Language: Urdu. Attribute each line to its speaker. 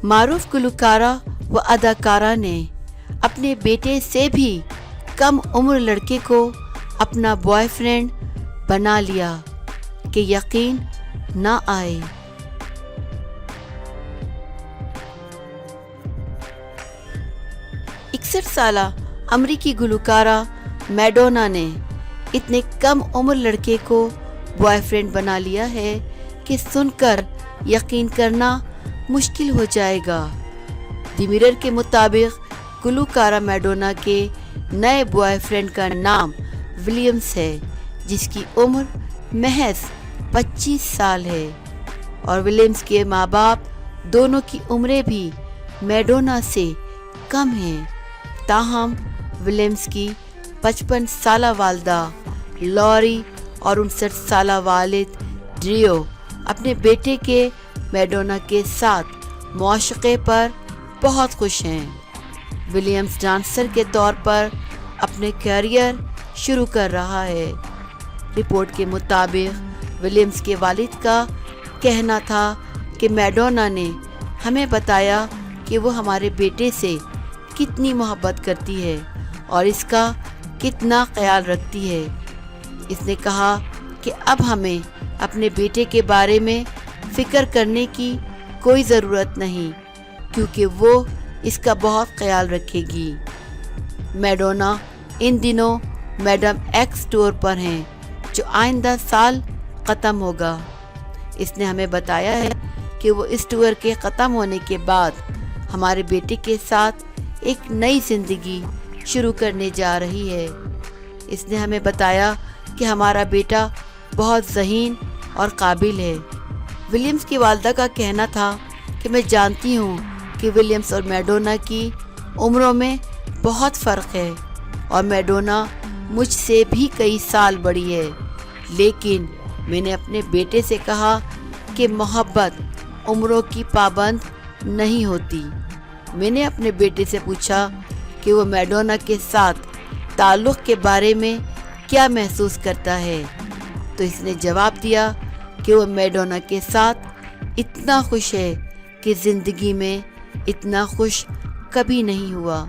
Speaker 1: معروف گلوکارہ و اداکارہ نے اپنے بیٹے سے بھی کم عمر لڑکے کو اپنا بوائے فرینڈ بنا لیا کہ یقین نہ آئے۔ 61 سالہ امریکی گلوکارہ میڈونا نے اتنے کم عمر لڑکے کو بوائے فرینڈ بنا لیا ہے کہ سن کر یقین کرنا مشکل ہو جائے گا۔ دی میرر کے مطابق گلوکارہ میڈونا کے نئے بوائے فرینڈ کا نام ولیمز ہے، جس کی عمر محض 25 سال ہے، اور ولیمز کے ماں باپ دونوں کی عمریں بھی میڈونا سے کم ہیں۔ تاہم ولیمز کی 55 سالہ والدہ لوری اور 59 سالہ والد ڈریو اپنے بیٹے کے میڈونا کے ساتھ معاشقے پر بہت خوش ہیں۔ ولیمز ڈانسر کے طور پر اپنے کیریئر شروع کر رہا ہے۔ رپورٹ کے مطابق ولیمز کے والد کا کہنا تھا کہ میڈونا نے ہمیں بتایا کہ وہ ہمارے بیٹے سے کتنی محبت کرتی ہے اور اس کا کتنا خیال رکھتی ہے۔ اس نے کہا کہ اب ہمیں اپنے بیٹے کے بارے میں فکر کرنے کی کوئی ضرورت نہیں، کیونکہ وہ اس کا بہت خیال رکھے گی۔ میڈونا ان دنوں میڈم ایکس ٹور پر ہیں، جو آئندہ سال ختم ہوگا۔ اس نے ہمیں بتایا ہے کہ وہ اس ٹور کے ختم ہونے کے بعد ہمارے بیٹے کے ساتھ ایک نئی زندگی شروع کرنے جا رہی ہے۔ اس نے ہمیں بتایا کہ ہمارا بیٹا بہت ذہین اور قابل ہے۔ ولیمز کی والدہ کا کہنا تھا کہ میں جانتی ہوں کہ ولیمز اور میڈونا کی عمروں میں بہت فرق ہے اور میڈونا مجھ سے بھی کئی سال بڑی ہے، لیکن میں نے اپنے بیٹے سے کہا کہ محبت عمروں کی پابند نہیں ہوتی۔ میں نے اپنے بیٹے سے پوچھا کہ وہ میڈونا کے ساتھ تعلق کے بارے میں کیا محسوس کرتا ہے، تو اس نے جواب دیا کہ وہ میڈونا کے ساتھ اتنا خوش ہے کہ زندگی میں اتنا خوش کبھی نہیں ہوا۔